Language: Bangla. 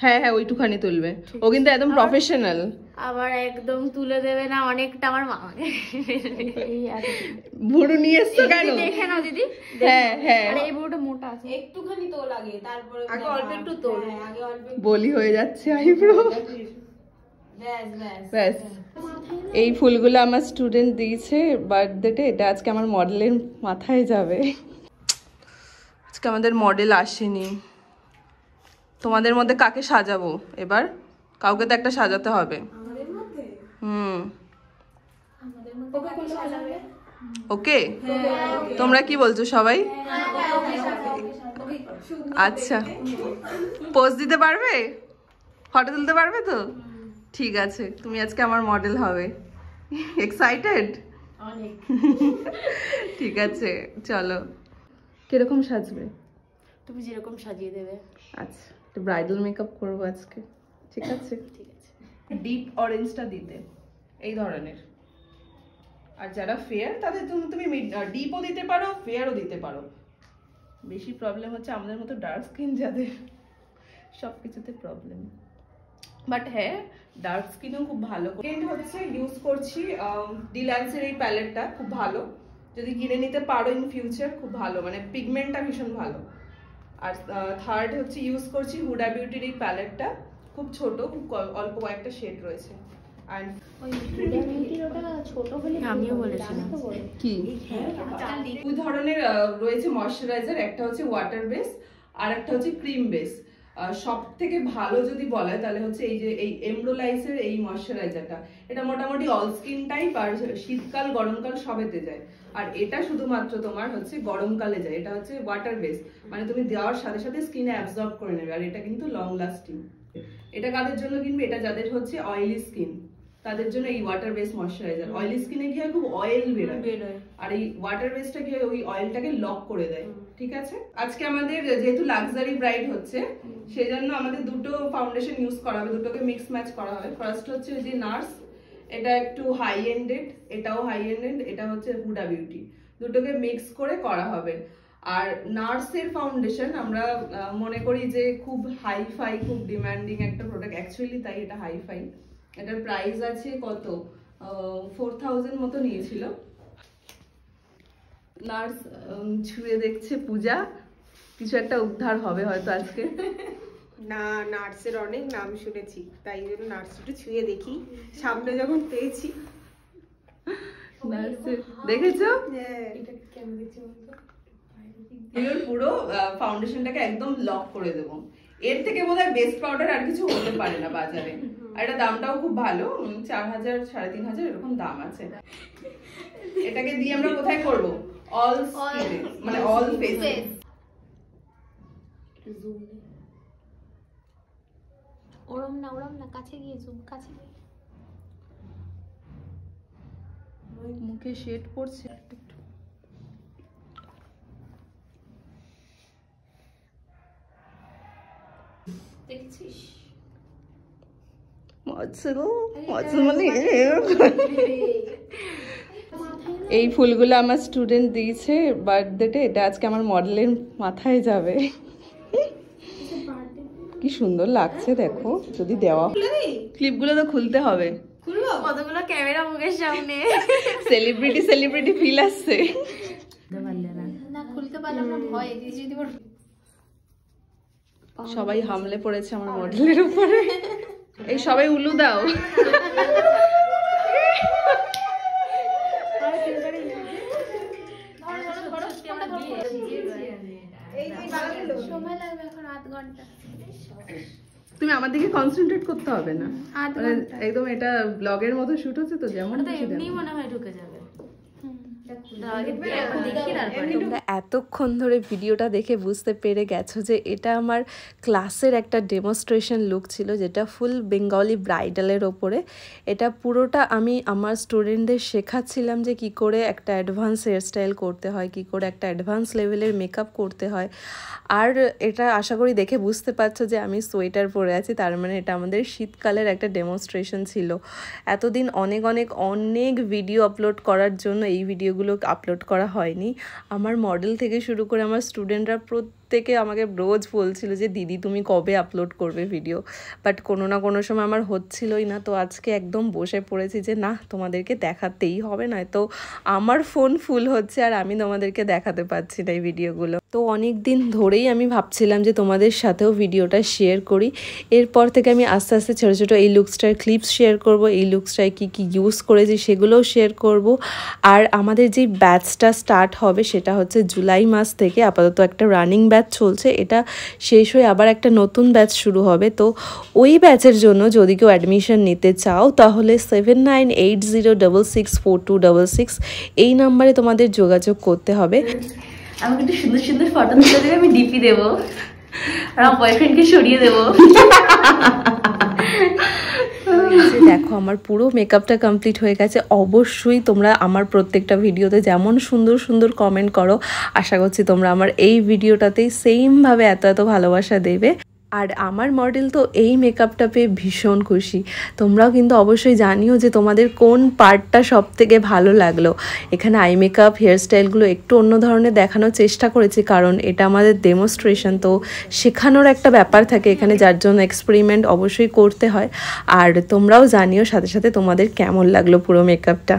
হ্যাঁ হ্যাঁ ওইটুখানি তুলবে, ও কিন্তু একদম প্রফেশনাল। আবার একদম তুলে দেবে না, অনেকটা আমার মামাকে ভুরু নিয়ে এসছো কেন? দেখে নাও দিদি। হ্যাঁ হ্যাঁ আরে এই ভুরুটা মোটা আছে, একটুখানি তোল আগে, তারপরে আগে অল্প একটু তোল। আগে অল্প বলি হয়ে যাচ্ছে আইব্রো। ব্যাস ব্যাস ব্যাস, এই ফুলগুলো আমার স্টুডেন্ট দিয়েছে বার্থডেতে, এটা আজকে আমার মডেলের মাথায় যাবে। আজকে আমাদের মডেল আসেনি, তোমাদের মধ্যে কাকে সাজাবো এবার? কাউকে তো একটা সাজাতে হবে। ওকে, তোমরা কি বলছো সবাই? আচ্ছা, পোজ দিতে পারবে, ফটো তুলতে পারবে তো? ঠিক আছে, তুমি আজকে আমার মডেল হবে। এক্সাইটেড? ঠিক আছে, চলো। কিরকম সাজবে? তুমি যেরকম সাজিয়ে দেবে। আচ্ছা, তো ব্রাইডাল মেকআপ করবো আজকে, ঠিক আছে? ঠিক আছে। ডিপ অরেঞ্জটা দিতে, এই ধরনের। আর যারা ফেয়ার তাদের জন্য তুমি ডিপও দিতে পারো, ফেয়ারও দিতে পারো। বেশি প্রবলেম হচ্ছে আমাদের মতো ডার্ক স্কিন যাদের, সব কিছুতে প্রবলেম। বাট হ্যাঁ, ডার্ক স্কিনও খুব ভালো। হচ্ছে ইউজ করছি ডিল্যান্সের এই প্যালেটটা, খুব ভালো। যদি কিনে নিতে পারো ইন ফিউচার, খুব ভালো, মানে পিগমেন্টটা ভীষণ ভালো। আর থার্ড হচ্ছে ইউজ করছি হুডা বিউটির এই প্যালেটটা, খুব ছোট, খুব অল্প কয়েকটা শেড রয়েছে। আর আমিও বলেছিলাম কি দুই ধরনের রয়েছে ময়শ্চারাইজার, একটা হচ্ছে ওয়াটার বেস আর একটা হচ্ছে ক্রিম বেস। সব থেকে ভালো যদি বলে তাহলে হচ্ছে এই যে এই এমব্রোলাইসের এই ময়শ্চারাইজারটা, এটা মোটামুটি অল স্কিন টাইপ আর শীতকাল গরমকাল সবেতে যায়। আর এটা শুধুমাত্র তোমার হচ্ছে গরমকালে যায়। এটা হচ্ছে ওয়াটার বেস, মানে তুমি দেওয়ার সাথে সাথে স্কিনে অ্যাবজর্ব করে নেবে। আর এটা কিন্তু লং লাস্টিং। এটা কাদের জন্য কিনবে? এটা যাদের হচ্ছে অয়েলি স্কিন তাদের জন্য এই ওয়াটার বেস ময়শ্চারাইজার। অয়েলি স্কিনে কি হয়, খুব অয়েল বেরোয়, আর এই ওয়াটার বেসটা কি হয়, ওই অয়েলটাকে লক করে দেয়। ঠিক আছে, আজকে আমাদের যেহেতু লাক্সারি ব্রাইড হচ্ছে, সেজন্য আমাদের দুটো ফাউন্ডেশন ইউজ করা হবে, দুটোকে মিক্স ম্যাচ করা হবে। ফার্স্ট হচ্ছে ওই যে নার্স, এটা একটু হাই এন্ডেড, এটাও হাই এন্ডেড, এটা হচ্ছে হুডা বিউটি, দুটোকে মিক্স করে করা হবে। আর নার্সের ফাউন্ডেশন আমরা মনে করি যে খুব হাই ফাই, খুব ডিমান্ডিং একটা প্রোডাক্ট, অ্যাকচুয়ালি তাই এটা হাই ফাই। এটার প্রাইস আছে কত, 4000 মতো নিয়েছিল। নার্স ছুঁয়ে দেখছে পূজা, কিছু একটা উদ্ধার হবে হয়তো আজকে। না, নার্সের অনেক নাম শুনেছি, তাই জন্য নার্স একটু ছুঁয়ে দেখি, সামনে যখন পেয়েছি। নার্সের দেখেছো, এর পুরো ফাউন্ডেশনটাকে একদম লক করে দেবো। এর থেকে বোধহয় বেস্ট পাউডার আর কিছু হতে পারে না বাজারে। আর এটা দামটাও খুব ভালো, 4000 3500 এরকম দাম আছে। এটাকে দিয়ে আমরা কোথায় করব? অল স্কিনে, মানে অল ফেসে। ওরম না কাছে গিয়ে জুম, কাছে গিয়ে। মুখে শেড পড়ছে। দেখছিস এই ফুলগুলো আমার স্টুডেন্ট দিয়েছে বার্থডেতে, এটা আজকে আমার মডেলের মাথায় যাবে। কি সুন্দর লাগছে দেখো, যদি দেওয়া। ক্লিপগুলো তো খুলতে হবে, কতগুলো ক্যামেরা মুখের সামনে, সেলিব্রিটি ফিল আসছে। না খুলতে পারলাম না, ভয় যদি সবাই হামলে পড়েছে আমার মডেলের উপরে। এই সবাই উলু দাও। সময় লাগবে এখন আধ ঘন্টা। তুমি আমার দিকে কনসেন্ট্রেট করতে হবে না, একদম এটা ব্লগের মতো শুট হচ্ছে তো, যেমন এমনি মনে হয় ঢুকে যাবে। তোমরা এতক্ষণ ধরে ভিডিওটা দেখে বুঝতে পেরে গেছো যে এটা আমার ক্লাসের একটা ডেমনস্ট্রেশন লুক ছিল, যেটা ফুল বেঙ্গলি ব্রাইডালের ওপরে। এটা পুরোটা আমি আমার স্টুডেন্টদের শেখাচ্ছিলাম যে কি করে একটা অ্যাডভান্স হেয়ারস্টাইল করতে হয়, কি করে একটা অ্যাডভান্স লেভেলের মেকআপ করতে হয়। আর এটা আশা করি দেখে বুঝতে পারছো যে আমি সোয়েটার পরে আছি, তার মানে এটা আমাদের শীতকালের একটা ডেমনস্ট্রেশন ছিল। এতদিন অনেক ভিডিও আপলোড করার জন্য এই ভিডিওগুলো আপলোড করা হয়নি। আমার মডেল থেকে শুরু করে আমার স্টুডেন্টরা প্রত্যেকে আমাকে রোজ বলছিল যে দিদি তুমি কবে আপলোড করবে ভিডিও, বাট কোনো না কোনো সময় আমার হচ্ছিলই না। তো আজকে একদম বসে পড়েছি যে না তোমাদেরকে দেখাতেই হবে, না তো আমার ফোন ফুল হচ্ছে আর আমি তোমাদেরকে দেখাতে পারছি না এই ভিডিওগুলো। তো অনেক দিন ধরেই আমি ভাবছিলাম যে তোমাদের সাথেও ভিডিওটা শেয়ার করি। এরপর থেকে আমি আস্তে আস্তে ছোটো ছোটো এই লুকসটার ক্লিপস শেয়ার করব, এই লুকসটায় কী কী ইউজ করেছি সেগুলোও শেয়ার করব। আর আমাদের যেই ব্যাচটা স্টার্ট হবে সেটা হচ্ছে জুলাই মাস থেকে, আপাতত একটা রানিং ব্যাচ চলছে, এটা শেষ হয়ে আবার একটা নতুন ব্যাচ শুরু হবে। তো ওই ব্যাচের জন্য যদি কেউ অ্যাডমিশন নিতে চাও তাহলে 7980664266 এই নাম্বারে তোমাদের যোগাযোগ করতে হবে। আমাকে একটু সুন্দর সুন্দর ফটো তুলে দেবে, আমি ডিপি দেবো আর আমার বয়ফ্রেন্ডকে সরিয়ে দেবো। দেখো আমার পুরো মেকআপটা কমপ্লিট হয়ে গেছে। অবশ্যই তোমরা আমার প্রত্যেকটা ভিডিওতে যেমন সুন্দর সুন্দর কমেন্ট করো, আশা করছি তোমরা আমার এই ভিডিওটাতেই সেমভাবে এত এত ভালোবাসা দেবে। আর আমার মডেল তো এই মেকআপটা পেয়ে ভীষণ খুশি। তোমরাও কিন্তু অবশ্যই জানিও যে তোমাদের কোন পার্টটা সব থেকে ভালো লাগলো। এখানে আই মেকআপ হেয়ারস্টাইলগুলো একটু অন্য ধরনের দেখানোর চেষ্টা করেছি, কারণ এটা আমাদের ডেমনস্ট্রেশন, তো শেখানোর একটা ব্যাপার থাকে এখানে, যার জন্য এক্সপেরিমেন্ট অবশ্যই করতে হয়। আর তোমরাও জানিও সাথে সাথে তোমাদের কেমন লাগলো পুরো মেকআপটা।